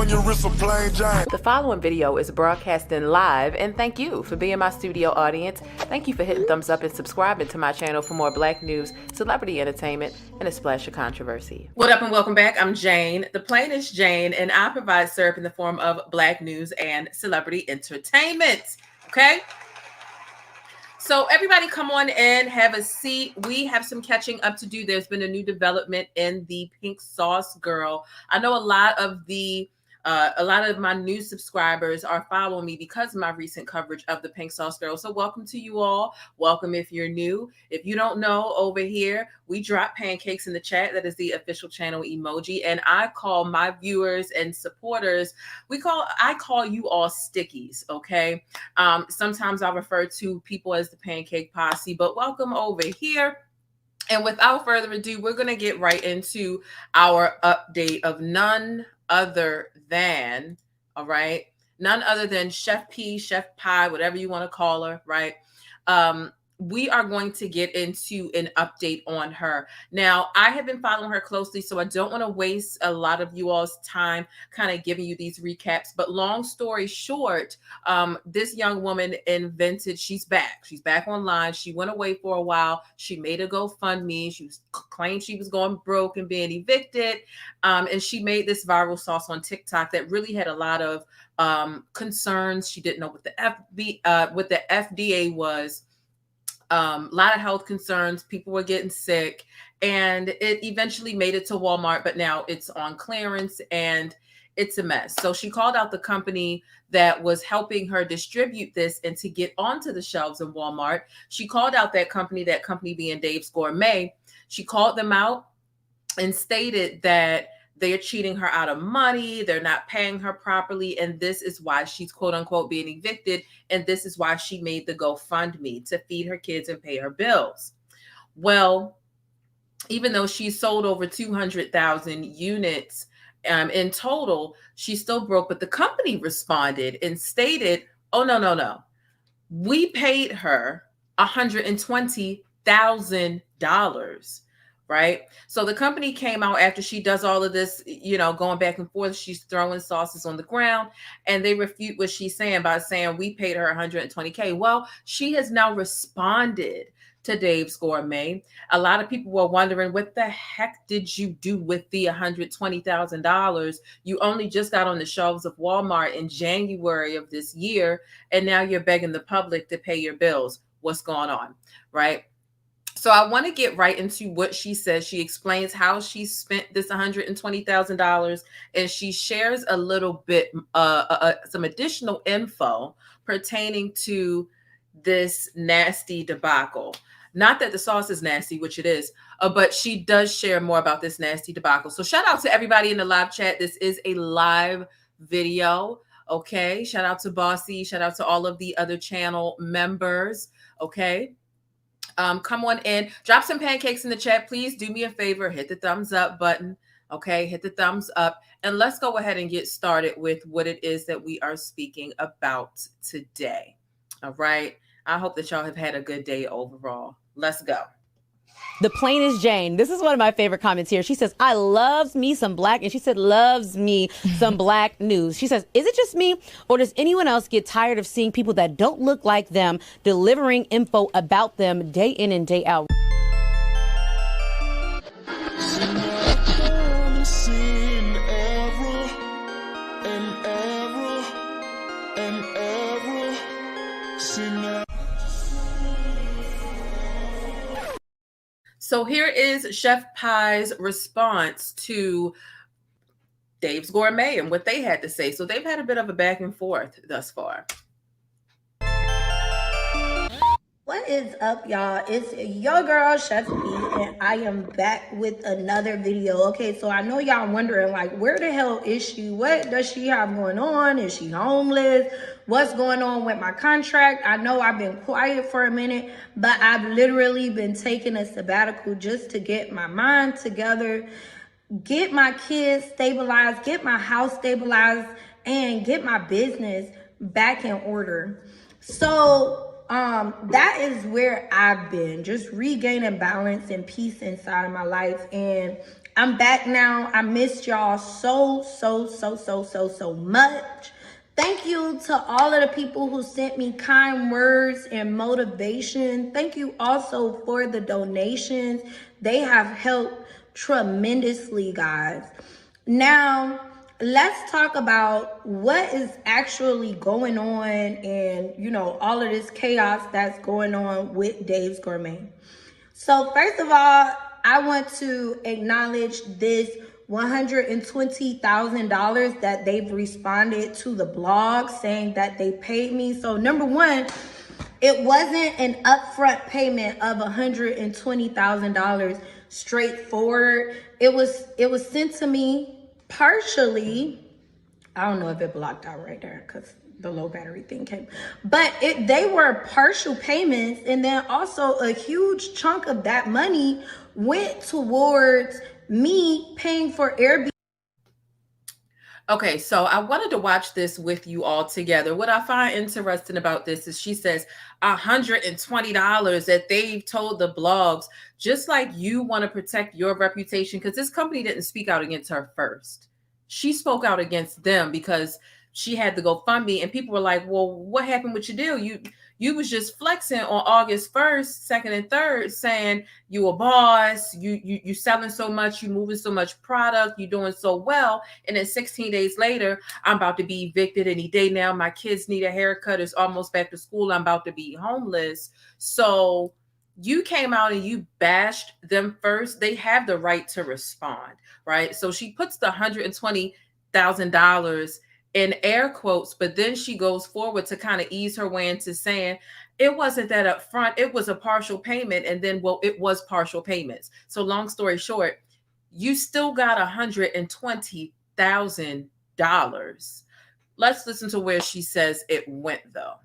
on your wrist, a plain Jane. The following video is broadcasting live, and thank you for being my studio audience. Thank you for hitting thumbs up and subscribing to my channel for more Black news, celebrity entertainment, and a splash of controversy. What up and welcome back. I'm Jane, the plainest Jane, and I provide syrup in the form of Black news and celebrity entertainment. Okay? So everybody come on in, have a seat. We have some catching up to do. There's been a new development in the Pink Sauce Girl. I know a lot of my new subscribers are following me because of my recent coverage of the Pink Sauce Girl. So welcome to you all. Welcome if you're new. If you don't know, over here, we drop pancakes in the chat. That is the official channel emoji. And I call my viewers and supporters, I call you all stickies, okay? Sometimes I'll refer to people as the pancake posse, but welcome over here. And without further ado, we're going to get right into our update of none other than, all right, none other than Chef P, Chef Pie, whatever you want to call her, right? We are going to get into an update on her. Now, I have been following her closely, so I don't want to waste a lot of you all's time kind of giving you these recaps. But long story short, this young woman she's back. She's back online. She went away for a while. She made a GoFundMe. She claimed she was going broke and being evicted. And she made this viral sauce on TikTok that really had a lot of concerns. She didn't know what the FDA was. A lot of health concerns. People were getting sick, and it eventually made it to Walmart, but now it's on clearance and it's a mess. So she called out the company that was helping her distribute this and to get onto the shelves in Walmart. She called out that company being Dave's Gourmet. She called them out and stated that they're cheating her out of money. They're not paying her properly. And this is why she's quote unquote being evicted. And this is why she made the GoFundMe to feed her kids and pay her bills. Well, even though she sold over 200,000 units in total, she's still broke. But the company responded and stated, oh, no. We paid her $120,000. Right. So the company came out after she does all of this, going back and forth. She's throwing sauces on the ground, and they refute what she's saying by saying we paid her $120K. Well, she has now responded to Dave's Gourmet. A lot of people were wondering, what the heck did you do with the $120,000? You only just got on the shelves of Walmart in January of this year, and now you're begging the public to pay your bills. What's going on? Right. So I want to get right into what she says. She explains how she spent this $120,000, and she shares a little bit, some additional info pertaining to this nasty debacle. Not that the sauce is nasty, which it is, but she does share more about this nasty debacle. So shout out to everybody in the live chat. This is a live video. Okay. Shout out to Bossy. Shout out to all of the other channel members. Okay. Come on in, drop some pancakes in the chat. Please do me a favor, hit the thumbs up button. Okay, hit the thumbs up, and let's go ahead and get started with what it is that we are speaking about today. All right, I hope that y'all have had a good day overall. Let's go. The plainest Jane. This is one of my favorite comments here. She says, I loves me some Black, and she said, loves me some Black news. She says, is it just me, or does anyone else get tired of seeing people that don't look like them delivering info about them day in and day out? So here is Chef Pie's response to Dave's Gourmet and what they had to say. So they've had a bit of a back and forth thus far. What is up, y'all? It's your girl, Chef P, and I am back with another video. Okay, so I know y'all wondering, like, where the hell is she? What does she have going on? Is she homeless? What's going on with my contract? I know I've been quiet for a minute, but I've literally been taking a sabbatical just to get my mind together, get my kids stabilized, get my house stabilized, and get my business back in order. So that is where I've been, just regaining balance and peace inside of my life. And I'm back now. I missed y'all so much. Thank you to all of the people who sent me kind words and motivation. Thank you also for the donations. They have helped tremendously, guys. Now, let's talk about what is actually going on and, all of this chaos that's going on with Dave's Gourmet. So first of all, I want to acknowledge this $120,000 that they've responded to the blog saying that they paid me. So number one, it wasn't an upfront payment of $120,000 straightforward. It was sent to me partially. I don't know if it blocked out right there because the low battery thing came, but they were partial payments, and then also a huge chunk of that money went towards me paying for Airbnb. Okay, so I wanted to watch this with you all together. What I find interesting about this is she says $120 that they've told the blogs, just like you want to protect your reputation, because this company didn't speak out against her first. She spoke out against them because she had the GoFundMe, and people were like, well, what happened with your deal? You was just flexing on August 1st, 2nd, and 3rd, saying you a boss, you selling so much, you moving so much product, you doing so well. And then 16 days later, I'm about to be evicted any day now. My kids need a haircut. It's almost back to school. I'm about to be homeless. So you came out and you bashed them first. They have the right to respond, right? So she puts the $120,000 in air quotes, but then she goes forward to kind of ease her way into saying it wasn't that up front. It was a partial payment. And then, well, it was partial payments. So long story short, you still got $120,000. Let's listen to where she says it went, though.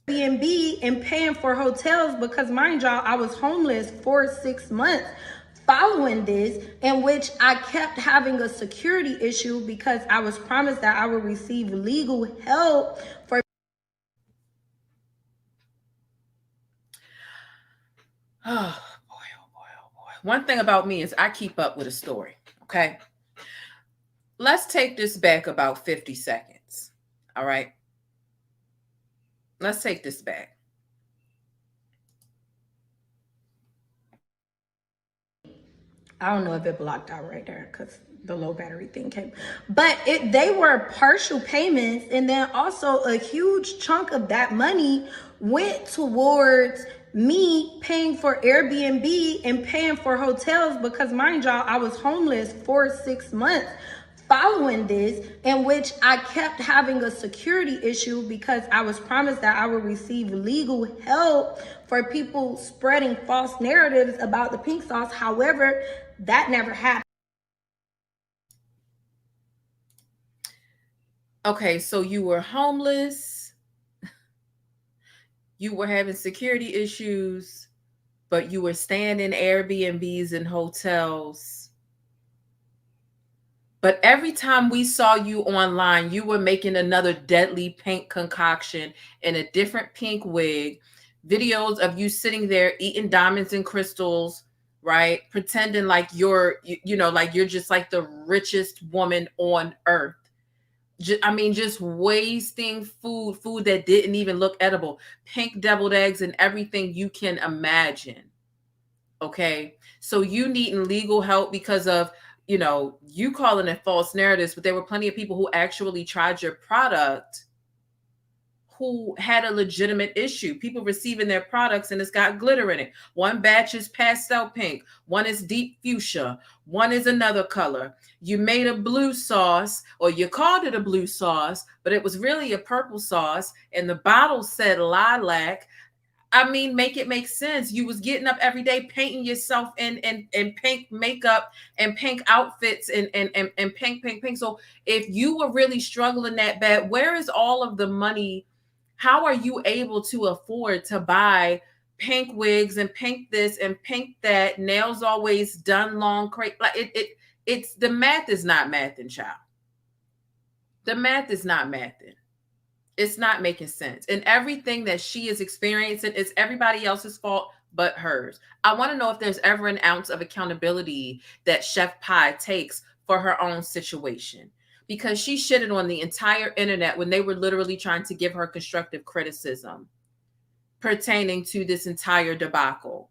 Airbnb and paying for hotels because, mind y'all, I was homeless for 6 months following this, in which I kept having a security issue because I was promised that I would receive legal help for. Oh boy, oh boy, oh boy. One thing about me is I keep up with a story, okay? Let's take this back about 50 seconds, all right? Let's take this back. I don't know if it blocked out right there because the low battery thing came, but they were partial payments, and then also a huge chunk of that money went towards me paying for Airbnb and paying for hotels because, mind y'all, I was homeless for 6 months following this, in which I kept having a security issue because I was promised that I would receive legal help for people spreading false narratives about the pink sauce. However, that never happened. Okay, so you were homeless, you were having security issues, but you were staying in Airbnbs and hotels. But every time we saw you online, you were making another deadly pink concoction in a different pink wig, videos of you sitting there eating diamonds and crystals, right? Pretending like you're just like the richest woman on earth. Just wasting food that didn't even look edible, pink deviled eggs and everything you can imagine. Okay. So you needing legal help because of, you calling it false narratives, but there were plenty of people who actually tried your product who had a legitimate issue. People receiving their products and it's got glitter in it. One batch is pastel pink. One is deep fuchsia. One is another color. You made a blue sauce, or you called it a blue sauce, but it was really a purple sauce. And the bottle said lilac. Make it make sense. You was getting up every day, painting yourself in pink makeup and pink outfits and pink. So if you were really struggling that bad, where is all of the money? How are you able to afford to buy pink wigs and pink this and pink that? Nails always done long, it's the math is not mathing, child. The math is not mathing. It's not making sense. And everything that she is experiencing is everybody else's fault but hers. I want to know if there's ever an ounce of accountability that Chef Pie takes for her own situation, because she shitted on the entire internet when they were literally trying to give her constructive criticism pertaining to this entire debacle.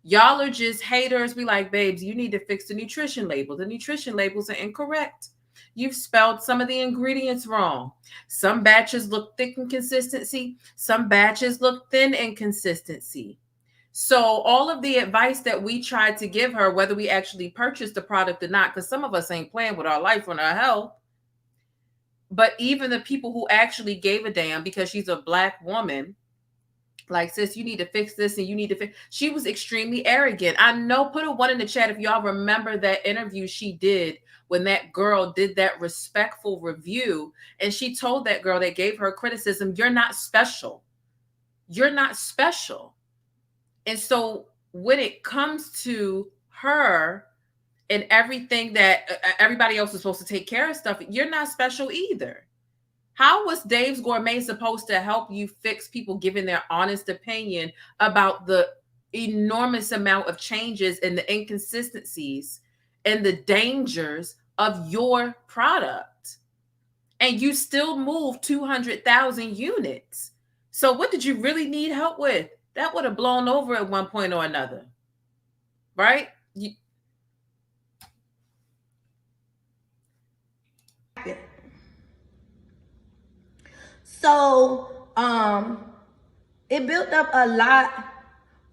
Y'all are just haters. Be like, babes, you need to fix the nutrition label. The nutrition labels are incorrect. You've spelled some of the ingredients wrong. Some batches look thick in consistency. Some batches look thin in consistency. So all of the advice that we tried to give her, whether we actually purchased the product or not, because some of us ain't playing with our life and our health, but even the people who actually gave a damn, because she's a Black woman, like, sis, you need to fix this and you need to fix. She was extremely arrogant. I know, put a 1 in the chat if y'all remember that interview she did when that girl did that respectful review. And she told that girl that gave her criticism, you're not special. You're not special. And so when it comes to her and everything that everybody else is supposed to take care of stuff, you're not special either. How was Dave's Gourmet supposed to help you fix people giving their honest opinion about the enormous amount of changes and the inconsistencies and the dangers of your product? And you still move 200,000 units. So what did you really need help with? That would have blown over at one point or another, right? So it built up a lot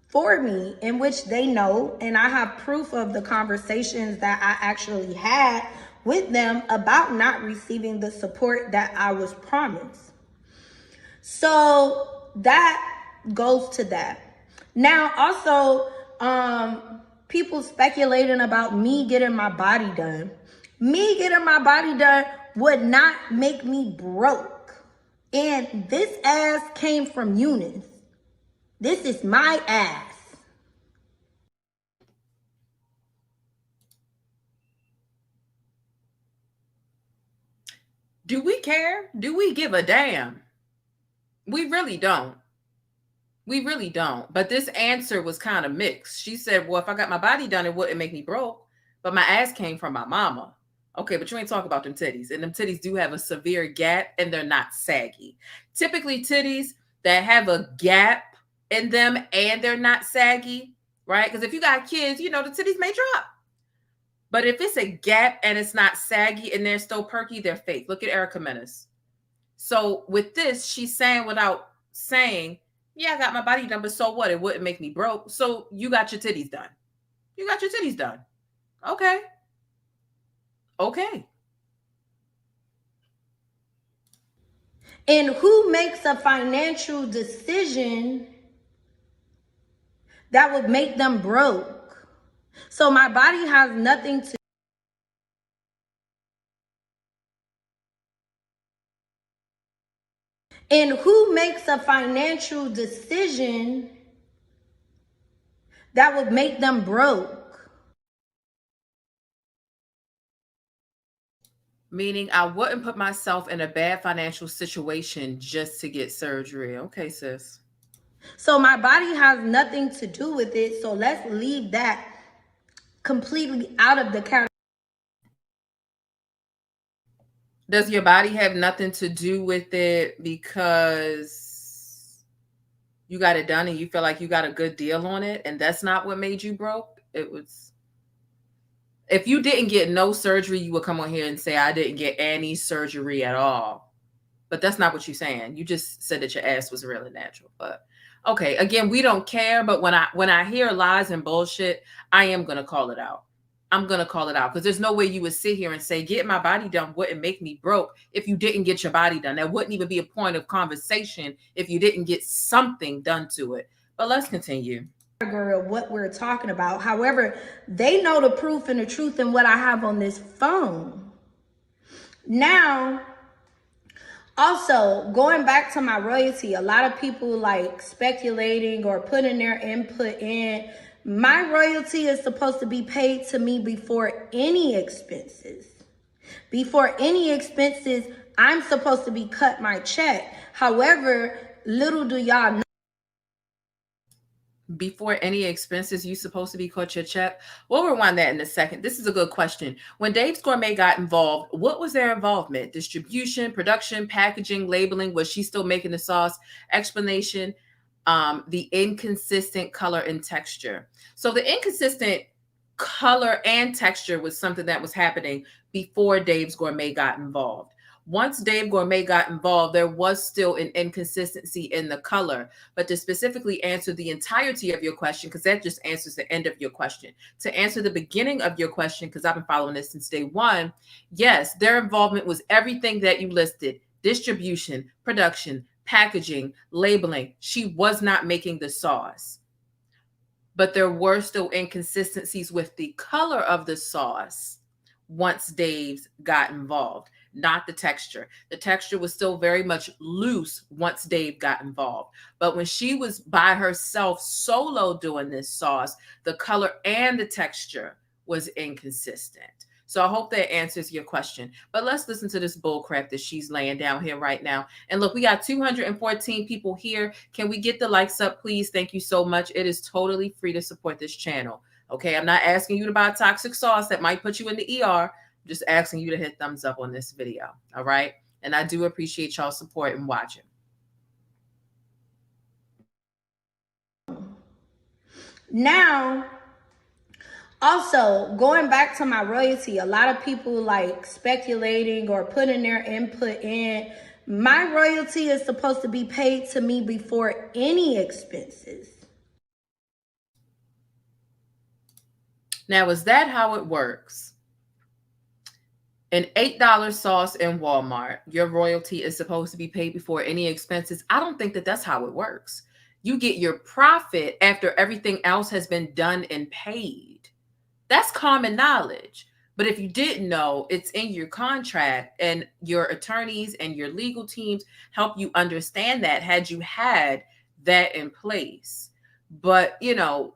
for me, in which they know, and I have proof of the conversations that I actually had with them about not receiving the support that I was promised. So that goes to that. Now, also, people speculating about me getting my body done. Me getting my body done would not make me broke. And this ass came from Eunice. This is my ass. Do we care? Do we give a damn? We really don't. We really don't. But this answer was kind of mixed. She said, well, if I got my body done, it wouldn't make me broke. But my ass came from my mama. Okay, but you ain't talking about them titties. And them titties do have a severe gap and they're not saggy. Typically, titties that have a gap in them and they're not saggy, right? Because if you got kids, you know, the titties may drop. But if it's a gap and it's not saggy and they're still perky, they're fake. Look at Erica Menace. So with this, she's saying without saying, yeah, I got my body done, but so what? It wouldn't make me broke. So you got your titties done. You got your titties done. Okay. Okay. And who makes a financial decision that would make them broke? So my body has nothing to. And who makes a financial decision that would make them broke? Meaning I wouldn't put myself in a bad financial situation just to get surgery. Okay, sis. So my body has nothing to do with it. So let's leave that completely out of the category. Does your body have nothing to do with it because you got it done and you feel like you got a good deal on it and that's not what made you broke? It was, if you didn't get no surgery, you would come on here and say, I didn't get any surgery at all. But that's not what you're saying. You just said that your ass was really natural. But okay, again, we don't care. But when I hear lies and bullshit, I am going to call it out. I'm going to call it out because there's no way you would sit here and say, get my body done wouldn't make me broke if you didn't get your body done. That wouldn't even be a point of conversation if you didn't get something done to it. But let's continue. Of what we're talking about. However, they know the proof and the truth in what I have on this phone. Now, also going back to my royalty, a lot of people like speculating or putting their input in. My royalty is supposed to be paid to me before any expenses. Before any expenses, I'm supposed to be cut my check. However, little do y'all know. Before any expenses, you supposed to be cut your check? We'll rewind that in a second. This is a good question. When Dave's Gourmet got involved, what was their involvement? Distribution, production, packaging, labeling? Was she still making the sauce? Explanation, the inconsistent color and texture. So the inconsistent color and texture was something that was happening before Dave's Gourmet got involved. Once Dave Gourmet got involved, there was still an inconsistency in the color. But to specifically answer the entirety of your question, because that just answers the end of your question, to answer the beginning of your question, because I've been following this since day one, yes, their involvement was everything that you listed: distribution, production, packaging, labeling. She was not making the sauce. But there were still inconsistencies with the color of the sauce once Dave's got involved. Not the texture. The texture was still very much loose once Dave got involved. But when she was by herself solo doing this sauce, the color and the texture was inconsistent. So I hope that answers your question. But let's listen to this bull crap that she's laying down here right now. And look, we got 214 people here. Can we get the likes up, please? Thank you so much. It is totally free to support this channel. Okay, I'm not asking you to buy toxic sauce that might put you in the ER. Just asking you to hit thumbs up on this video. All right. And I do appreciate y'all support and watching. Now, also going back to my royalty, a lot of people like speculating or putting their input in. My royalty is supposed to be paid to me before any expenses. Now, is that how it works? An $8 sauce in Walmart, your royalty is supposed to be paid before any expenses. I don't think that that's how it works. You get your profit after everything else has been done and paid. That's common knowledge. But if you didn't know, it's in your contract, and your attorneys and your legal teams help you understand that had you had that in place. But, you know,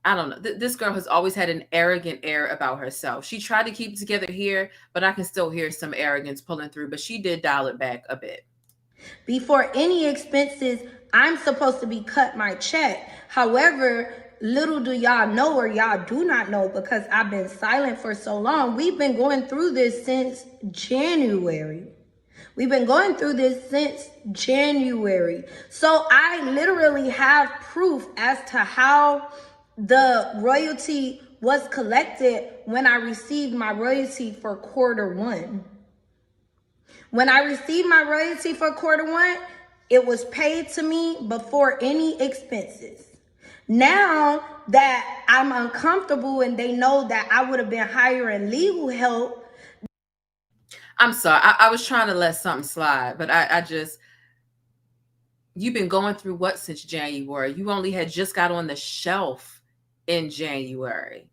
I don't know. This girl has always had an arrogant air about herself. She tried to keep it together here, but I can still hear some arrogance pulling through. But she did dial it back a bit. Before any expenses, I'm supposed to be cut my check. However, little do y'all know, or y'all do not know, because I've been silent for so long. We've been going through this since January. We've been going through this since January. So I literally have proof as to how the royalty was collected when I received my royalty for Q1. When I received my royalty for Q1, it was paid to me before any expenses. Now that I'm uncomfortable and they know that I would have been hiring legal help. I'm sorry. I was trying to let something slide, but I just, you've been going through what since January? You only had just got on the shelf in January.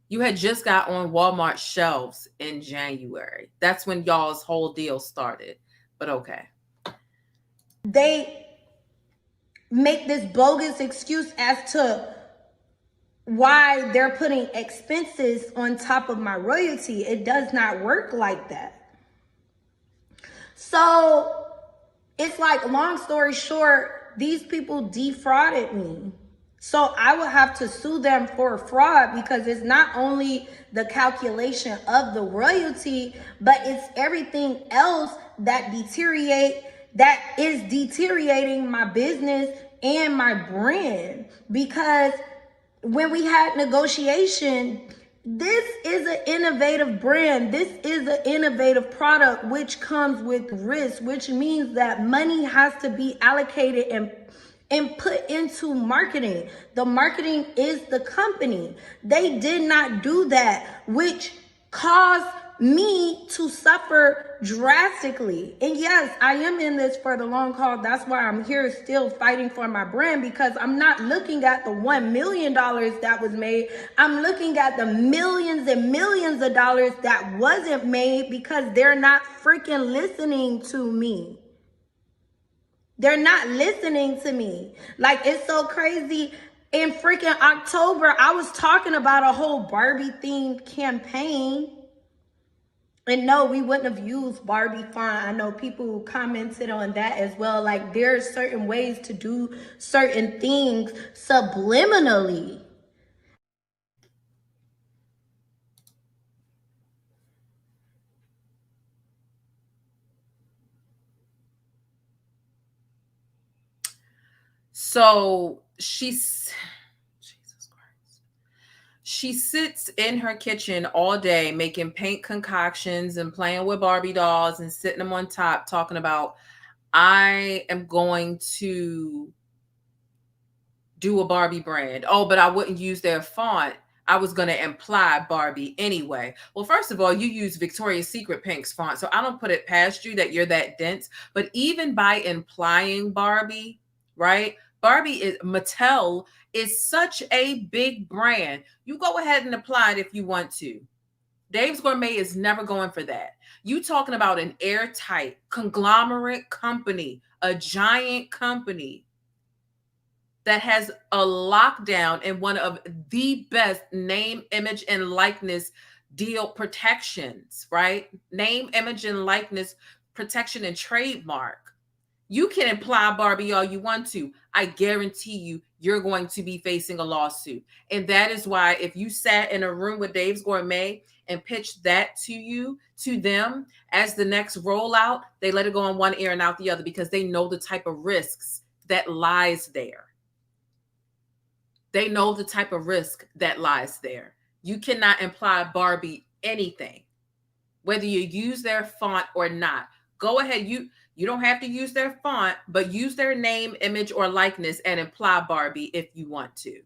You had just got on Walmart shelves in January. That's when y'all's whole deal started. But okay. They make this bogus excuse as to why they're putting expenses on top of my royalty. It does not work like that. So it's like, long story short, these people defrauded me. So I would have to sue them for fraud, because it's not only the calculation of the royalty, but it's everything else that is deteriorating my business and my brand. Because when we had negotiation, this is an innovative brand. This is an innovative product, which comes with risk, which means that money has to be allocated and put into marketing. The marketing is the company. They did not do that, which caused me to suffer drastically. And yes, I am in this for the long haul. That's why I'm here still fighting for my brand, because I'm not looking at the $1 million that was made. I'm looking at the millions and millions of dollars that wasn't made, because they're not freaking listening to me. They're not listening to me. Like, it's so crazy. In freaking October, I was talking about a whole Barbie themed campaign. And no, we wouldn't have used Barbie font. I know people commented on that as well. Like, there are certain ways to do certain things subliminally. So she sits in her kitchen all day making paint concoctions and playing with Barbie dolls and sitting them on top talking about, I am going to do a Barbie brand. Oh, but I wouldn't use their font. I was going to imply Barbie anyway. Well, first of all, you use Victoria's Secret Pink's font, so I don't put it past you that you're that dense. But even by implying Barbie, right? Mattel is such a big brand. You go ahead and apply it if you want to. Dave's Gourmet is never going for that. You talking about an airtight conglomerate company, a giant company that has a lockdown and one of the best name, image, and likeness deal protections, right? Name, image, and likeness protection and trademark. You can imply Barbie all you want to. I guarantee you're going to be facing a lawsuit. And that is why if you sat in a room with Dave's Gourmet and pitched that to them as the next rollout, they let it go on one ear and out the other because they know the type of risks that lies there. They know the type of risk that lies there. You cannot imply Barbie anything, whether you use their font or not. Go ahead. You don't have to use their font, but use their name, image, or likeness and imply Barbie if you want to.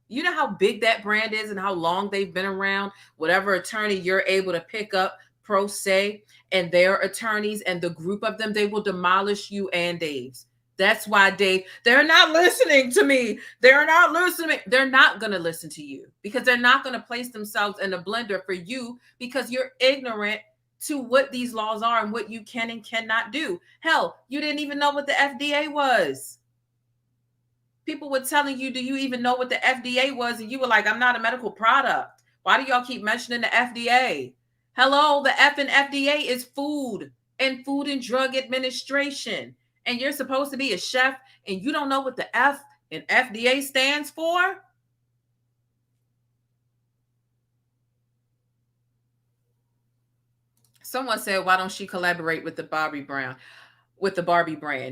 You know how big that brand is and how long they've been around. Whatever attorney you're able to pick up, pro se, and their attorneys and the group of them, they will demolish you and Dave's. That's why Dave, they're not listening to me. They're not listening. They're not going to listen to you because they're not going to place themselves in a blender for you because you're ignorant to what these laws are and what you can and cannot do. Hell, you didn't even know what the FDA was. People were telling you, do you even know what the FDA was? And you were like, I'm not a medical product. Why do y'all keep mentioning the FDA? Hello, the F in FDA is Food and Drug Administration. And you're supposed to be a chef and you don't know what the F in FDA stands for? Someone said, why don't she collaborate with the Barbie brand?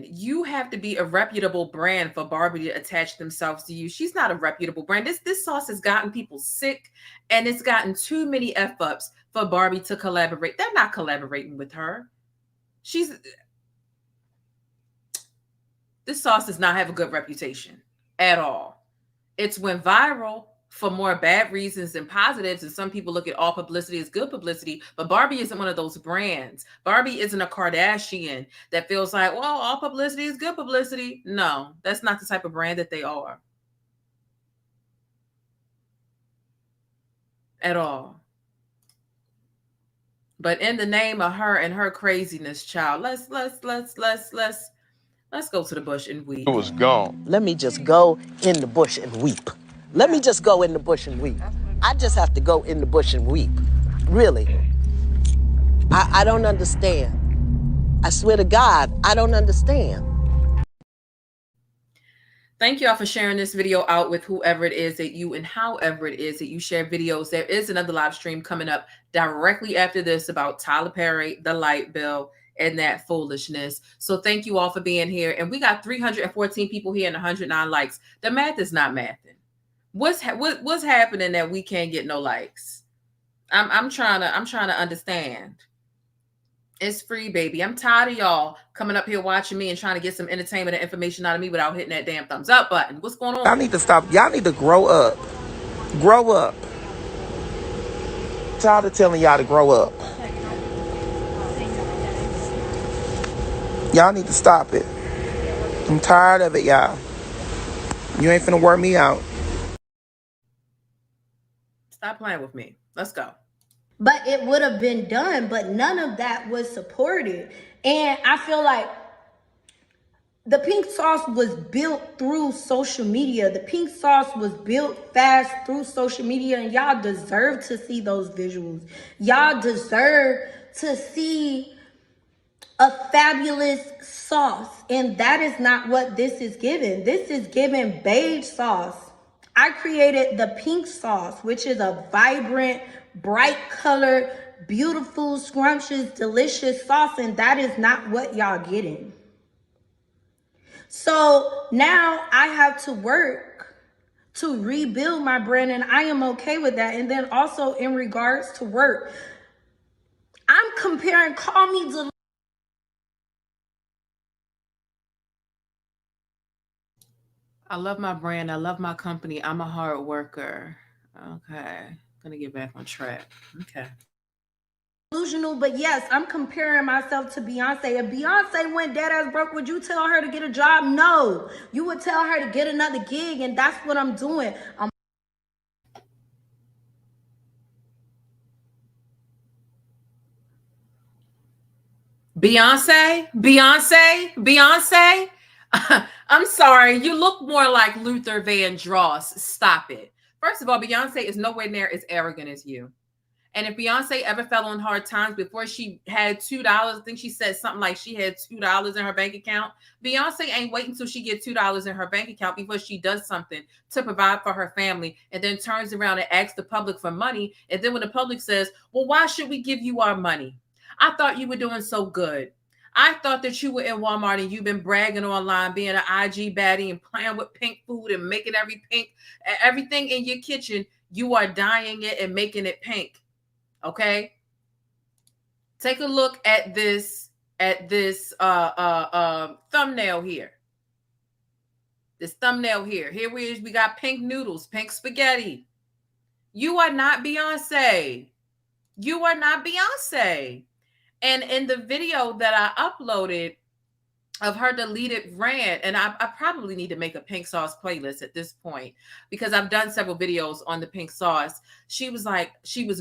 You have to be a reputable brand for Barbie to attach themselves to you. She's not a reputable brand. This sauce has gotten people sick and it's gotten too many F-ups for Barbie to collaborate. They're not collaborating with her. This sauce does not have a good reputation at all. It's went viral for more bad reasons than positives. And some people look at all publicity as good publicity, but Barbie isn't one of those brands. Barbie isn't a Kardashian that feels like, well, all publicity is good publicity. No, that's not the type of brand that they are. At all. But in the name of her and her craziness, child, let's go to the bush and weep. It was gone. Let me just go in the bush and weep. Let me just go in the bush and weep. I just have to go in the bush and weep. Really. I don't understand. I swear to God, I don't understand. Thank y'all for sharing this video out with whoever it is that you and however it is that you share videos. There is another live stream coming up directly after this about Tyler Perry, the light bill, and that foolishness. So thank you all for being here. And we got 314 people here and 109 likes. The math is not mathing. What's happening that we can't get no likes? I'm trying to understand. It's free, baby. I'm tired of y'all coming up here watching me and trying to get some entertainment and information out of me without hitting that damn thumbs up button. What's going on? Y'all need to stop. Y'all need to grow up. Grow up. Tired of telling y'all to grow up. Y'all need to stop it. I'm tired of it, y'all. You ain't finna work me out. Stop playing with me. Let's go. But it would have been done, but none of that was supported. And I feel like the pink sauce was built through social media. The pink sauce was built fast through social media, and y'all deserve to see those visuals. Y'all deserve to see a fabulous sauce, and that is not what this is given. This is given beige sauce. I created the pink sauce, which is a vibrant, bright colored, beautiful, scrumptious, delicious sauce, and that is not what y'all getting. So now I have to work to rebuild my brand, and I am okay with that. And then also in regards to work, I'm comparing, call me delicious. I love my brand. I love my company. I'm a hard worker. Okay. Gonna get back on track. Okay. Delusional, but yes, I'm comparing myself to Beyonce. If Beyonce went dead ass broke, would you tell her to get a job? No. You would tell her to get another gig, and that's what I'm doing. Beyonce. I'm sorry. You look more like Luther Vandross. Stop it. First of all, Beyonce is nowhere near as arrogant as you. And if Beyonce ever fell on hard times before she had $2, I think she said something like she had $2 in her bank account. Beyonce ain't waiting until she gets $2 in her bank account before she does something to provide for her family, and then turns around and asks the public for money. And then when the public says, well, why should we give you our money? I thought you were doing so good. I thought that you were in Walmart and you've been bragging online, being an IG baddie and playing with pink food and making everything in your kitchen. You are dyeing it and making it pink. Okay. Take a look at this thumbnail here. This thumbnail here. Here we got pink noodles, pink spaghetti. You are not Beyonce. You are not Beyonce. And in the video that I uploaded of her deleted rant, and I probably need to make a pink sauce playlist at this point, because I've done several videos on the pink sauce. She was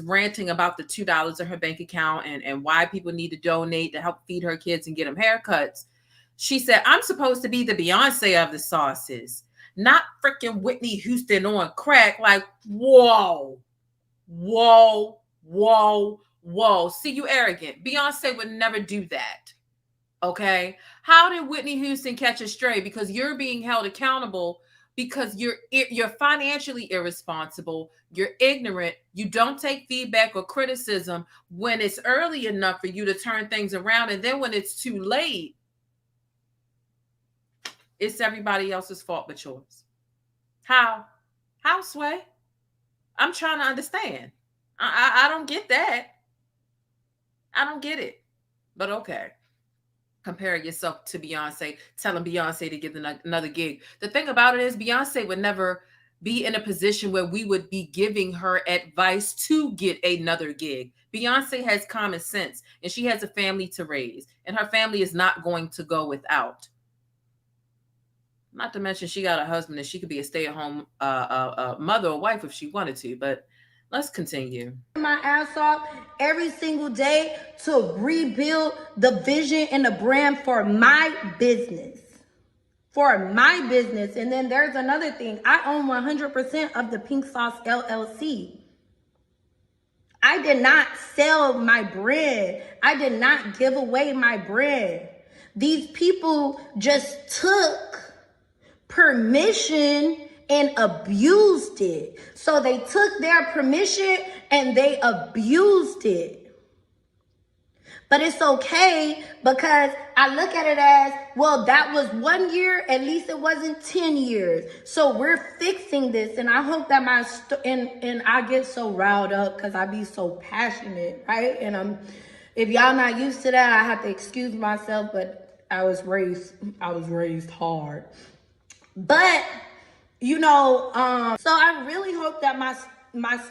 ranting about the $2 in her bank account and why people need to donate to help feed her kids and get them haircuts. She said, I'm supposed to be the Beyonce of the sauces, not freaking Whitney Houston on crack. Like, whoa. See, you arrogant. Beyonce would never do that. Okay. How did Whitney Houston catch a stray? Because you're being held accountable because you're financially irresponsible. You're ignorant. You don't take feedback or criticism when it's early enough for you to turn things around. And then when it's too late, it's everybody else's fault but yours. How, Sway? I'm trying to understand. I don't get that. I don't get it. But okay. Comparing yourself to Beyonce, telling Beyonce to get another gig. The thing about it is Beyonce would never be in a position where we would be giving her advice to get another gig. Beyonce has common sense and she has a family to raise, and her family is not going to go without. Not to mention she got a husband and she could be a stay-at-home mother or wife if she wanted to, but let's continue. My ass off every single day to rebuild the vision and the brand for my business. And then there's another thing. I own 100% of the Pink Sauce LLC. I did not sell my brand. I did not give away my brand. These people just took permission and abused it. So they took their permission and they abused it. But it's okay because I look at it as, well, that was 1 year, at least it wasn't 10 years. So we're fixing this. And I hope that and I get so riled up because I be so passionate, right? And if y'all not used to that, I have to excuse myself, but I was raised hard. But so I really hope that my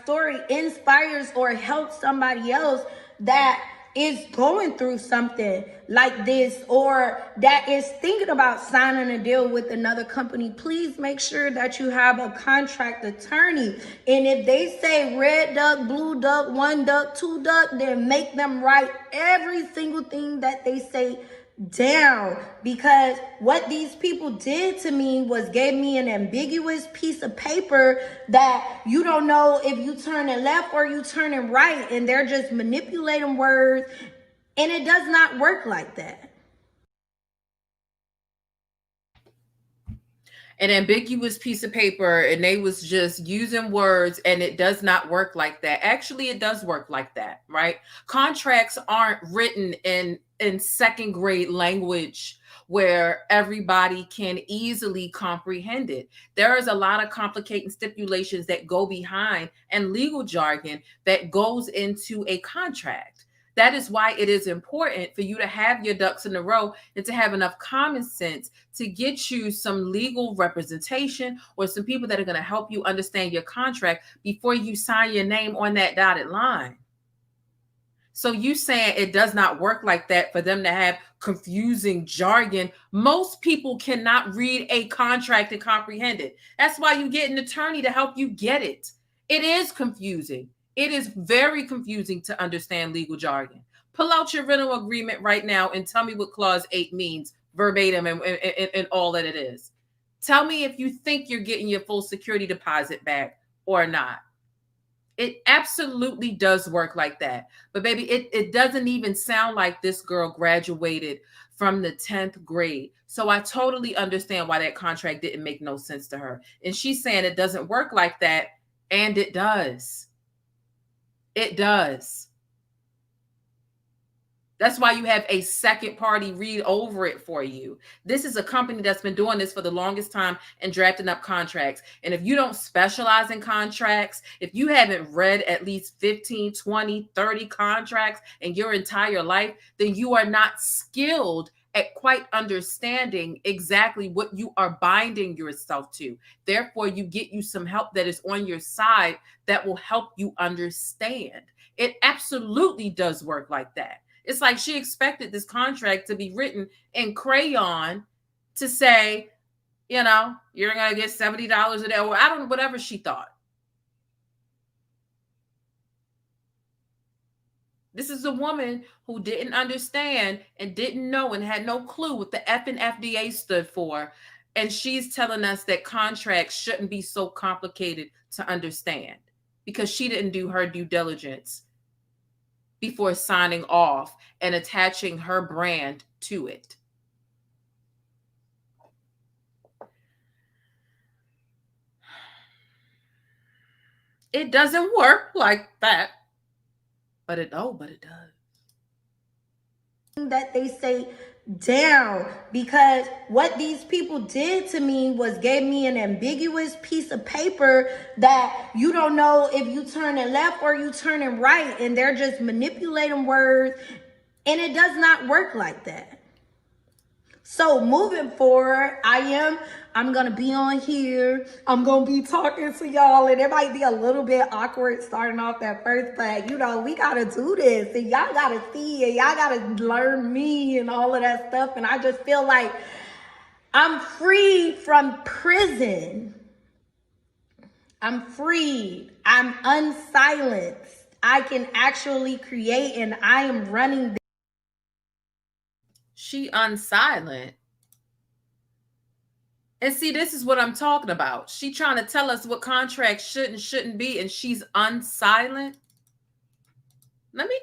story inspires or helps somebody else that is going through something like this, or that is thinking about signing a deal with another company. Please make sure that you have a contract attorney. And if they say red duck, blue duck, 1 duck, 2 duck, then make them write every single thing that they say down, because what these people did to me was gave me an ambiguous piece of paper that you don't know if you turn it left or you turn it right, and they're just manipulating words, and it does not work like that. An ambiguous piece of paper, and they was just using words, and it does not work like that. Actually, it does work like that, right? Contracts aren't written in second grade language where everybody can easily comprehend it. There is a lot of complicating stipulations that go behind and legal jargon that goes into a contract. That is why it is important for you to have your ducks in a row and to have enough common sense to get you some legal representation or some people that are going to help you understand your contract before you sign your name on that dotted line. So you saying it does not work like that for them to have confusing jargon. Most people cannot read a contract and comprehend it. That's why you get an attorney to help you get it. It is confusing. It is very confusing to understand legal jargon. Pull out your rental agreement right now and tell me what clause 8 means verbatim and all that it is. Tell me if you think you're getting your full security deposit back or not. It absolutely does work like that. But baby, it doesn't even sound like this girl graduated from the 10th grade. So I totally understand why that contract didn't make no sense to her. And she's saying it doesn't work like that, and it does. It does. That's why you have a second party read over it for you. This is a company that's been doing this for the longest time and drafting up contracts. And if you don't specialize in contracts, if you haven't read at least 15, 20, 30 contracts in your entire life, then you are not skilled at quite understanding exactly what you are binding yourself to. Therefore, you get you some help that is on your side that will help you understand. It absolutely does work like that. It's like she expected this contract to be written in crayon to say, you know, you're going to get $70 a day, or I don't know, whatever she thought. This is a woman who didn't understand and didn't know and had no clue what the F and FDA stood for. And she's telling us that contracts shouldn't be so complicated to understand because she didn't do her due diligence before signing off and attaching her brand to it. It doesn't work like that, but it does. That they say down, because what these people did to me was gave me an ambiguous piece of paper that you don't know if you turn it left or you turn it right, and they're just manipulating words, and it does not work like that. So moving forward, I'm gonna be on here. I'm gonna be talking to y'all, and it might be a little bit awkward starting off at first, but you know, we gotta do this, and y'all gotta see it. Y'all gotta learn me and all of that stuff. And I just feel like I'm free from prison. I'm freed. I'm unsilenced. I can actually create, and I am running. She unsilent. And see, this is what I'm talking about. She trying to tell us what contracts should and shouldn't be, and she's unsilent. Let me.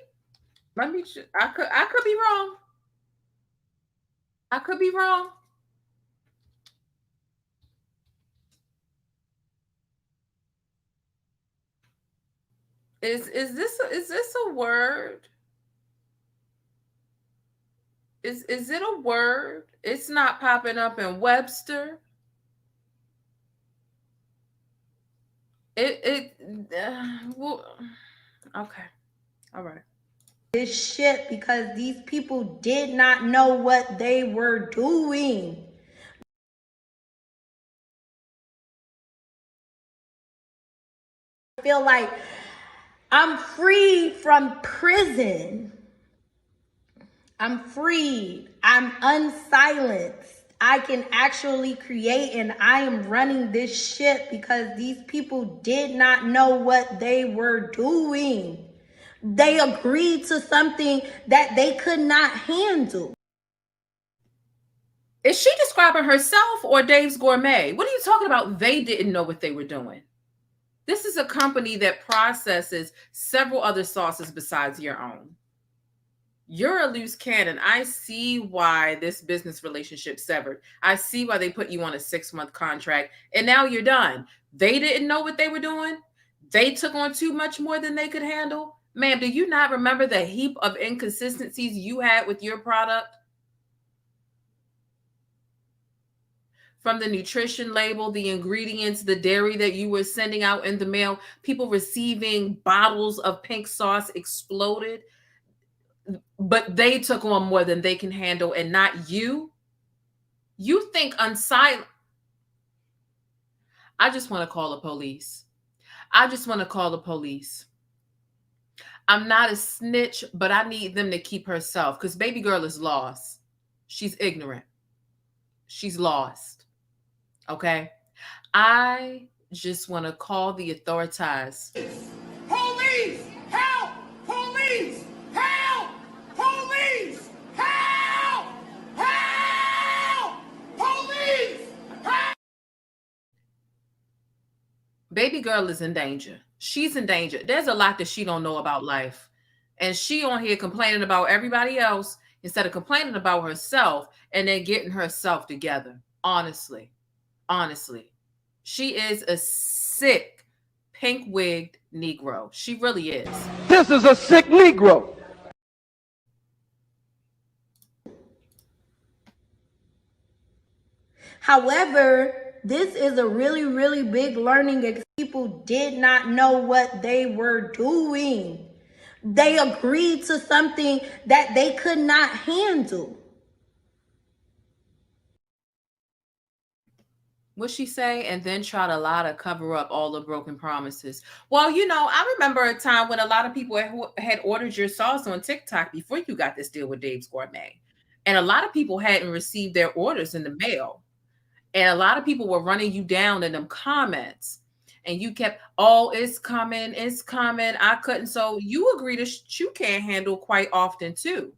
I could be wrong. I could be wrong. Is this a word? Is it a word? It's not popping up in Webster. Well, okay. All right. This shit because these people did not know what they were doing. I feel like I'm free from prison. I'm freed. I'm unsilenced. I can actually create, and I am running this shit because these people did not know what they were doing. They agreed to something that they could not handle. Is she describing herself or Dave's Gourmet? What are you talking about? They didn't know what they were doing. This is a company that processes several other sauces besides your own. You're a loose cannon. I see why this business relationship severed. I see why they put you on a 6-month contract and now you're done. They didn't know what they were doing. They took on too much more than they could handle. Ma'am, do you not remember the heap of inconsistencies you had with your product? From the nutrition label, the ingredients, the dairy that you were sending out in the mail, people receiving bottles of pink sauce exploded. But they took on more than they can handle and not you. You think unsilent. I just want to call the police. I just want to call the police. I'm not a snitch, but I need them to keep herself because baby girl is lost. She's ignorant. She's lost. Okay? I just want to call the authorities. Police! Help! Police! Help! Police! Help! Help! Police! Help! Baby girl is in danger. She's in danger. There's a lot that she don't know about life. And she on here complaining about everybody else instead of complaining about herself and then getting herself together. Honestly. She is a sick, pink-wigged Negro. She really is. This is a sick Negro. However, this is a really, really big learning experience. People did not know what they were doing. They agreed to something that they could not handle. What'd she say? And then try to lie to cover up all the broken promises. Well, I remember a time when a lot of people had ordered your sauce on TikTok before you got this deal with Dave's Gourmet. And a lot of people hadn't received their orders in the mail. And a lot of people were running you down in them comments. And you kept, oh, it's coming. I couldn't. So you agree to you can't handle quite often too.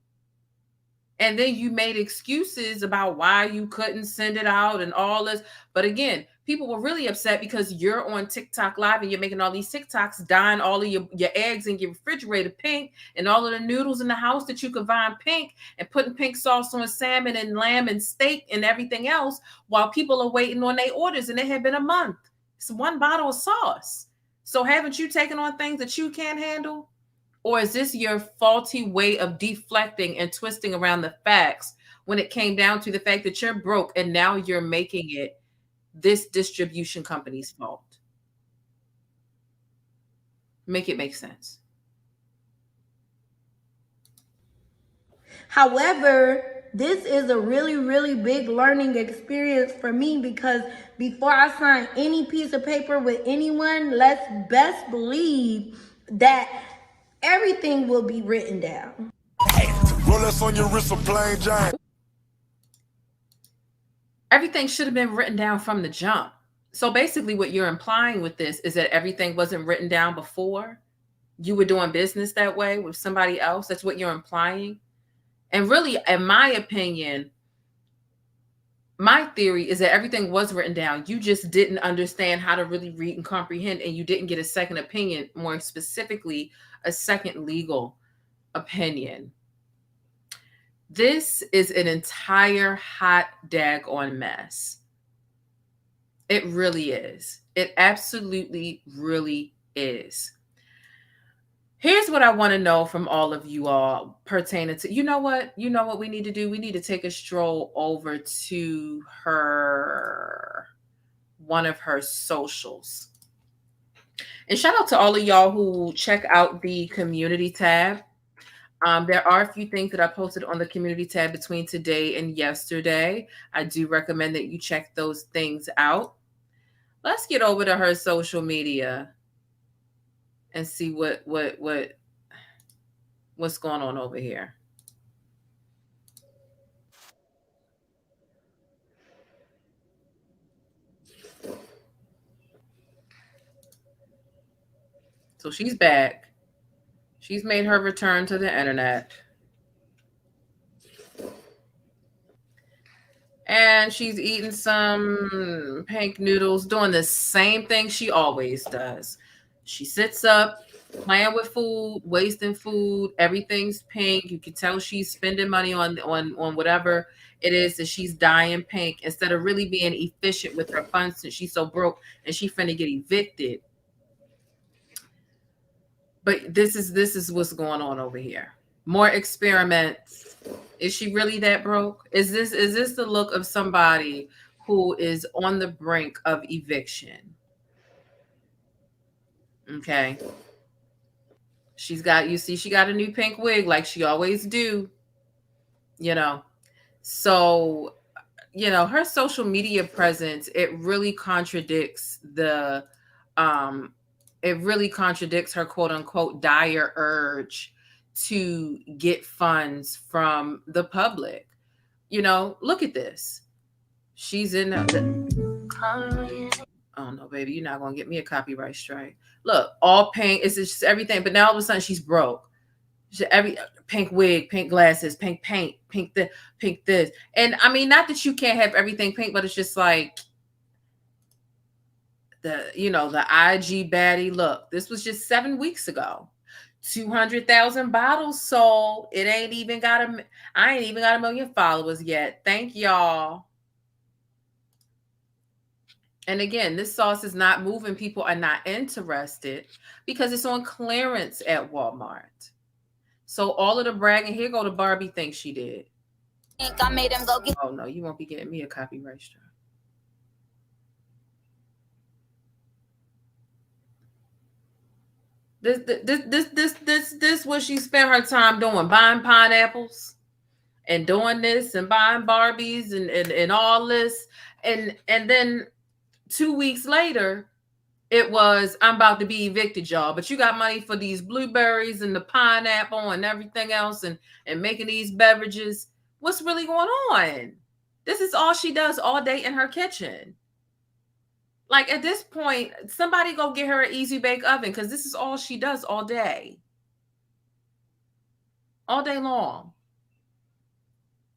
And then you made excuses about why you couldn't send it out and all this. But again, people were really upset because you're on TikTok Live and you're making all these TikToks, dyeing all of your eggs in your refrigerator pink and all of the noodles in the house that you could find pink and putting pink sauce on salmon and lamb and steak and everything else while people are waiting on their orders. And it had been a month. It's one bottle of sauce. So haven't you taken on things that you can't handle? Or is this your faulty way of deflecting and twisting around the facts when it came down to the fact that you're broke and now you're making it this distribution company's fault? Make it make sense. However, this is a really, really big learning experience for me because before I sign any piece of paper with anyone, let's best believe that everything will be written down. Rolex on your wrist, thePLAINEStjane. Everything should have been written down from the jump. So basically what you're implying with this is that everything wasn't written down before you were doing business that way with somebody else. That's what you're implying. And really, in my opinion, my theory is that everything was written down. You just didn't understand how to really read and comprehend, and you didn't get a second opinion, more specifically, a second legal opinion. This is an entire hot daggone mess. It really is. It absolutely really is. Here's what I want to know from all of you all pertaining to, you know what we need to do? We need to take a stroll over to one of her socials. And shout out to all of y'all who check out the community tab. There are a few things that I posted on the community tab between today and yesterday. I do recommend that you check those things out. Let's get over to her social media and see what's going on over here. So she's back. She's made her return to the internet. And she's eating some pink noodles, doing the same thing she always does. She sits up, playing with food, wasting food. Everything's pink. You can tell she's spending money on whatever it is that she's dyeing pink instead of really being efficient with her funds since she's so broke and she finna get evicted. But this is what's going on over here. More experiments. Is she really that broke? Is this the look of somebody who is on the brink of eviction? Okay. She's got, you see, she got a new pink wig like she always do. You know. So, you know, her social media presence, it really contradicts the it really contradicts her quote unquote dire urge to get funds from the public. You know, look at this. She's in oh no, baby, you're not gonna get me a copyright strike. Look, all pink, it's just everything, but now all of a sudden she's broke. Every pink wig, pink glasses, pink paint, pink this. And I mean, not that you can't have everything pink, but it's just like the IG baddie look. This was just 7 weeks ago. 200,000 bottles sold. I ain't even got a million followers yet. Thank y'all. And again, this sauce is not moving. People are not interested because it's on clearance at Walmart. So all of the bragging, here go the Barbie thing she did. I made him go get. Oh no, you won't be getting me a copyright strike. This what she spent her time doing, buying pineapples and doing this and buying Barbies and all this. And then 2 weeks later, it was, I'm about to be evicted, y'all. But you got money for these blueberries and the pineapple and everything else and making these beverages. What's really going on? This is all she does all day in her kitchen. Like at this point, somebody go get her an easy bake oven because this is all she does all day. All day long.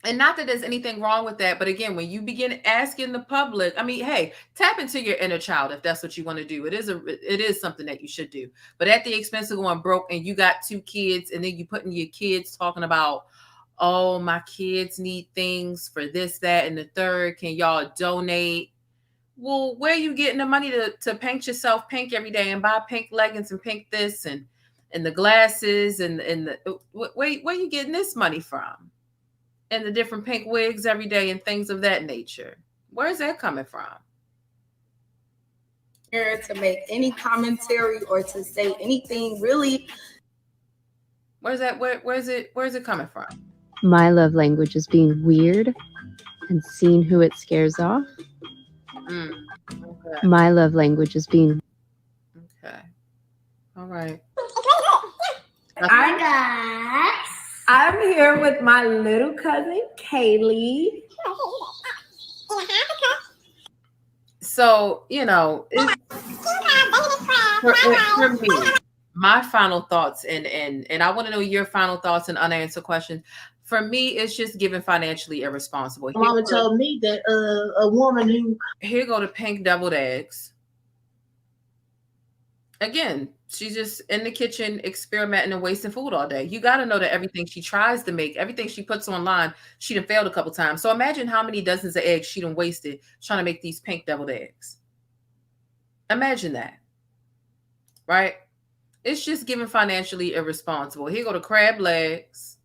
And not that there's anything wrong with that. But again, when you begin asking the public, I mean, hey, tap into your inner child if that's what you want to do. It is something that you should do. But at the expense of going broke and you got 2 kids and then you putting your kids talking about, oh, my kids need things for this, that, and the third. Can y'all donate? Well, where are you getting the money to paint yourself pink every day and buy pink leggings and pink this and the glasses and the where you getting this money from? And the different pink wigs every day and things of that nature. Where's that coming from? To make any commentary or to say anything really. Where's it coming from? My love language is being weird and seeing who it scares off. Okay. My love language is being. Okay. All right. Hi guys. I'm here with my little cousin Kaylee. So, you know, for me, my final thoughts and I want to know your final thoughts and unanswered questions. For me, it's just giving financially irresponsible. Mama told me that a woman who... Here go the pink deviled eggs. Again, she's just in the kitchen experimenting and wasting food all day. You got to know that everything she tries to make, everything she puts online, she done failed a couple times. So imagine how many dozens of eggs she done wasted trying to make these pink deviled eggs. Imagine that. Right? It's just giving financially irresponsible. Here go the crab legs.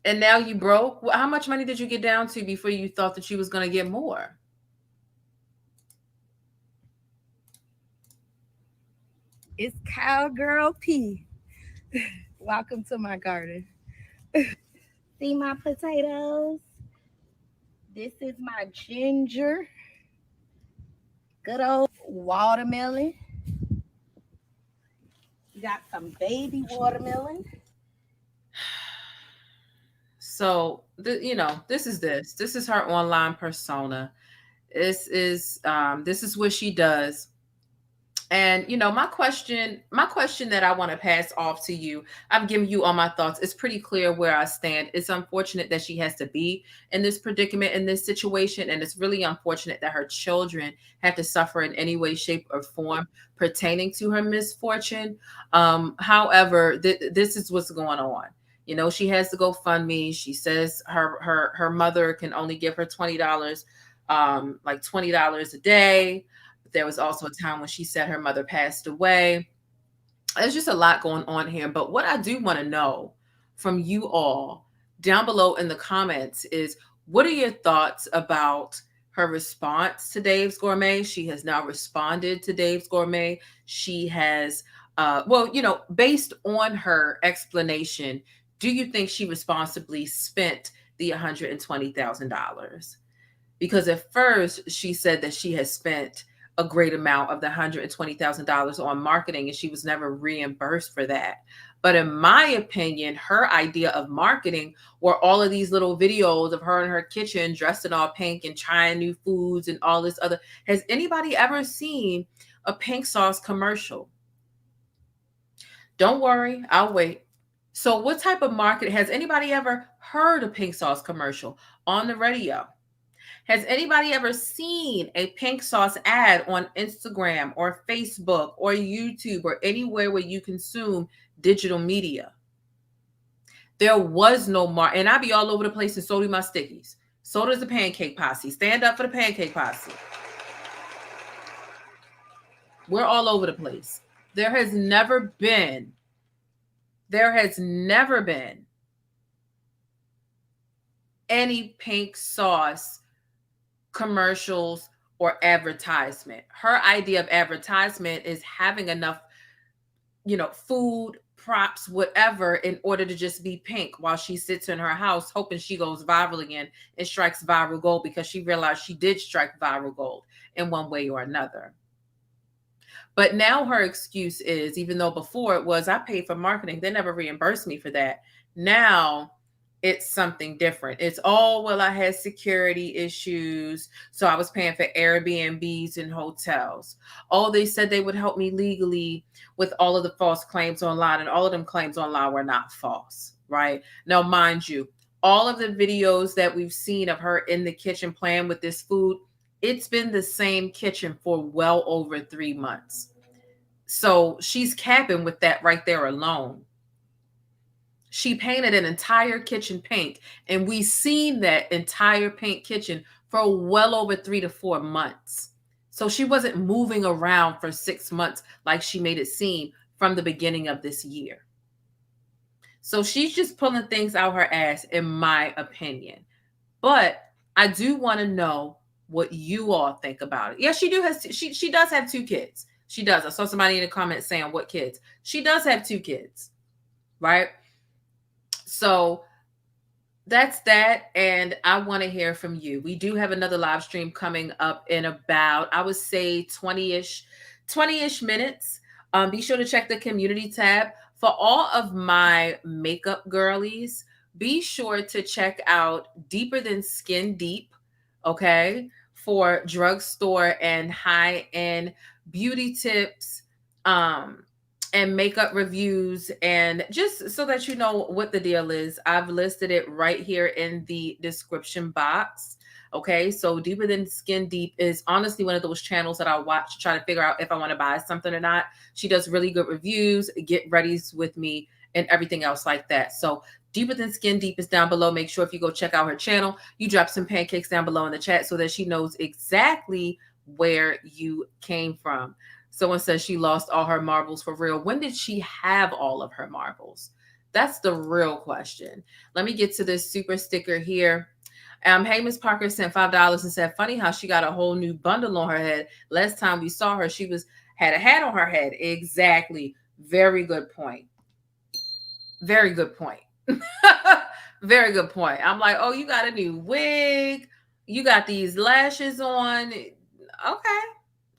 And now you broke. How much money did you get down to before you thought that you was going to get more? It's Cowgirl P. Welcome to my garden. See my potatoes? This is my ginger. Good old watermelon. You got some baby watermelon. So, this is her online persona. This is what she does. And my question that I want to pass off to you, I've given you all my thoughts. It's pretty clear where I stand. It's unfortunate that she has to be in this predicament, in this situation, and it's really unfortunate that her children have to suffer in any way, shape, or form pertaining to her misfortune. However, this is what's going on. She has to GoFundMe. She says her mother can only give her $20, like $20 a day. There was also a time when she said her mother passed away. There's just a lot going on here. But what I do want to know from you all down below in the comments is, what are your thoughts about her response to Dave's Gourmet? She has now responded to Dave's Gourmet. She has, based on her explanation, do you think she responsibly spent the $120,000? Because at first she said that she has spent a great amount of the $120,000 on marketing and she was never reimbursed for that. But in my opinion, her idea of marketing were all of these little videos of her in her kitchen dressed in all pink and trying new foods and all this other. Has anybody ever seen a pink sauce commercial? Don't worry, I'll wait. So what type of market, has anybody ever heard a pink sauce commercial on the radio? Has anybody ever seen a pink sauce ad on Instagram or Facebook or YouTube or anywhere where you consume digital media? There was no and I be all over the place, and so do my stickies. So does the pancake posse. Stand up for the pancake posse. We're all over the place. There has never been any pink sauce commercials or advertisement. Her idea of advertisement is having enough, food, props, whatever, in order to just be pink while she sits in her house hoping she goes viral again and strikes viral gold, because she realized she did strike viral gold in one way or another. But now her excuse is, even though before it was, I paid for marketing, they never reimbursed me for that. Now it's something different. It's, well, I had security issues, so I was paying for Airbnbs and hotels. They said they would help me legally with all of the false claims online, and all of them claims online were not false, right? Now, mind you, all of the videos that we've seen of her in the kitchen playing with this food, it's been the same kitchen for well over 3 months. So she's capping with that right there alone. She painted an entire kitchen pink, and we seen that entire pink kitchen for well over 3 to 4 months. So she wasn't moving around for 6 months like she made it seem from the beginning of this year. So she's just pulling things out her ass, in my opinion. But I do want to know what you all think about it. Yeah, she does have 2 kids. She does. I saw somebody in the comments saying, what kids? She does have 2 kids, right? So that's that. And I want to hear from you. We do have another live stream coming up in about, I would say 20-ish minutes. Be sure to check the community tab. For all of my makeup girlies, be sure to check out Deeper Than Skin Deep, okay, for drugstore and high-end beauty tips, and makeup reviews, and just so that you know what the deal is, I've listed it right here in the description box. Okay, so Deeper Than Skin Deep is honestly one of those channels that I watch to try to figure out if I want to buy something or not. She does really good reviews, get readies with me, and everything else like that. So Deeper Than Skin Deep is down below. Make sure if you go check out her channel, you drop some pancakes down below in the chat so that she knows exactly where you came from. Someone says she lost all her marbles for real. When did she have all of her marbles? That's the real question. Let me get to this super sticker here. Hey, Miss Parker sent $5 and said, funny how she got a whole new bundle on her head. Last time we saw her, she had a hat on her head. Exactly. Very good point. Very good point. Very good point. I'm like, oh, you got a new wig. You got these lashes on.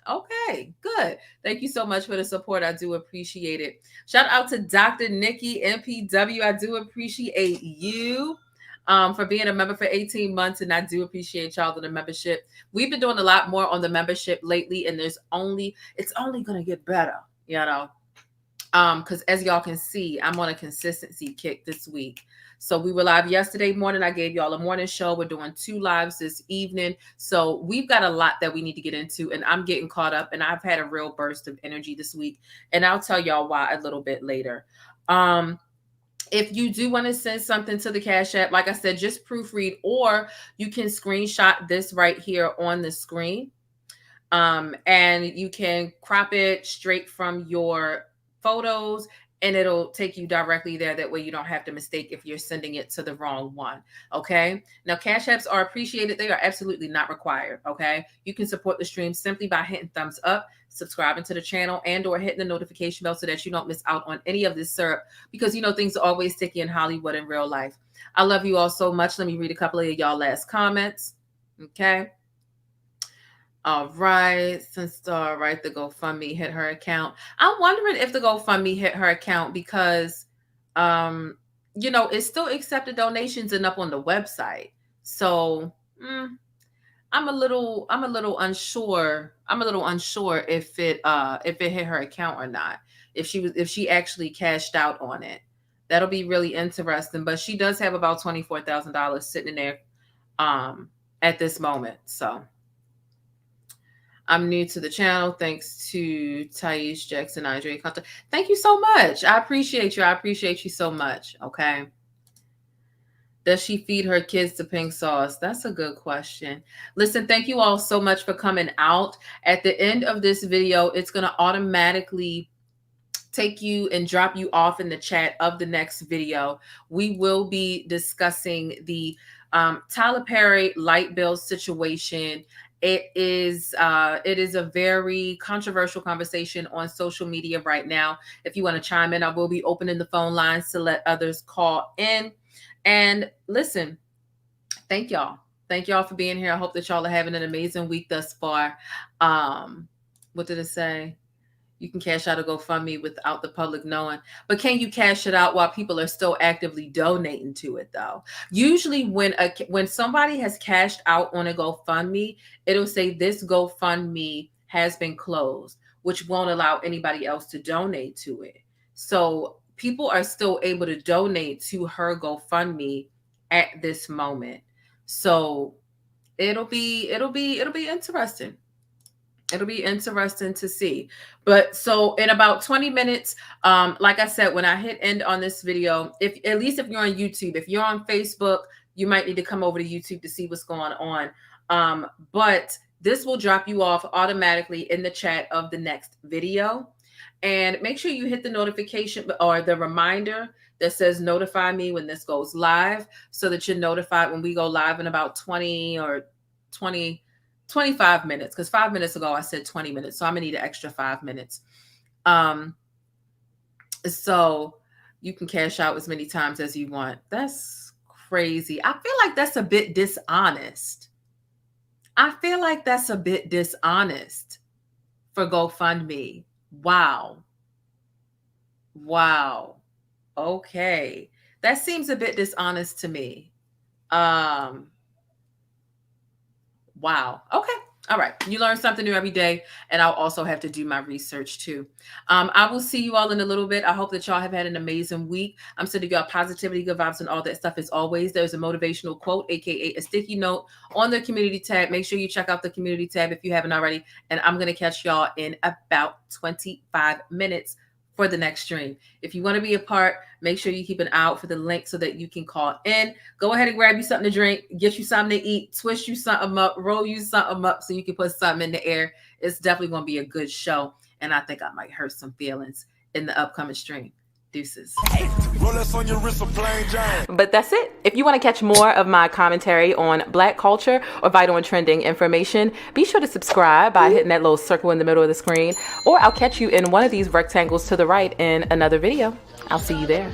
Okay, good. Thank you so much for the support. I do appreciate it. Shout out to Dr. Nikki, MPW. I do appreciate you. for being a member for 18 months. And I do appreciate y'all in the membership. We've been doing a lot more on the membership lately, and it's only going to get better, you know, because as y'all can see, I'm on a consistency kick this week. So we were live yesterday morning. I gave y'all a morning show. We're doing 2 lives this evening. So we've got a lot that we need to get into, and I'm getting caught up, and I've had a real burst of energy this week, and I'll tell y'all why a little bit later. If you do want to send something to the Cash App, like I said, just proofread, or you can screenshot this right here on the screen. And you can crop it straight from your photos, and it'll take you directly there. That way you don't have to mistake if you're sending it to the wrong one. Okay. Now, Cash Apps are appreciated. They are absolutely not required. Okay. You can support the stream simply by hitting thumbs up, subscribing to the channel, and or hitting the notification bell so that you don't miss out on any of this syrup, because you know things are always sticky in Hollywood in real life. I love you all so much. Let me read a couple of y'all last comments. Okay. All right. Since the GoFundMe hit her account. I'm wondering if the GoFundMe hit her account because, you know, it still accepted donations and up on the website. So I'm a little unsure. I'm a little unsure if it hit her account or not. If she actually cashed out on it. That'll be really interesting. But she does have about $24,000 sitting in there at this moment. So I'm new to the channel. Thanks to Thais Jackson, Andre. Thank you so much. I appreciate you. I appreciate you so much. Okay. Does she feed her kids the pink sauce? That's a good question. Listen, thank you all so much for coming out. At the end of this video, it's going to automatically take you and drop you off in the chat of the next video. We will be discussing the Tyler Perry light bill situation. It is a very controversial conversation on social media right now. If you want to chime in, I will be opening the phone lines to let others call in. And listen, thank y'all. Thank y'all for being here. I hope that y'all are having an amazing week thus far. What did it say? You can cash out a GoFundMe without the public knowing. But can you cash it out while people are still actively donating to it, though? Usually when somebody has cashed out on a GoFundMe, it'll say this GoFundMe has been closed, which won't allow anybody else to donate to it. So people are still able to donate to her GoFundMe at this moment. So it'll be interesting. It'll be interesting to see. But so in about 20 minutes, like I said, when I hit end on this video, at least if you're on YouTube, if you're on Facebook, you might need to come over to YouTube to see what's going on. But this will drop you off automatically in the chat of the next video. And make sure you hit the notification or the reminder that says notify me when this goes live, so that you're notified when we go live in about 25 minutes, because 5 minutes ago I said 20 minutes. So I'm gonna need an extra 5 minutes. So you can cash out as many times as you want. That's crazy. I feel like that's a bit dishonest. I feel like that's a bit dishonest for GoFundMe. Wow. Okay. That seems a bit dishonest to me. Wow. Okay. All right. You learn something new every day. And I'll also have to do my research too. I will see you all in a little bit. I hope that y'all have had an amazing week. I'm sending y'all positivity, good vibes, and all that stuff. As always, there's a motivational quote, aka a sticky note, on the community tab. Make sure you check out the community tab if you haven't already. And I'm going to catch y'all in about 25 minutes for the next stream. If you want to be a part, make sure you keep an eye out for the link so that you can call in. Go ahead and grab you something to drink, get you something to eat, twist you something up, roll you something up so you can put something in the air. It's definitely going to be a good show. And I think I might hurt some feelings in the upcoming stream. Deuces. But that's it. If you want to catch more of my commentary on Black culture or vital and trending information, be sure to subscribe by hitting that little circle in the middle of the screen, or I'll catch you in one of these rectangles to the right in another video. I'll see you there.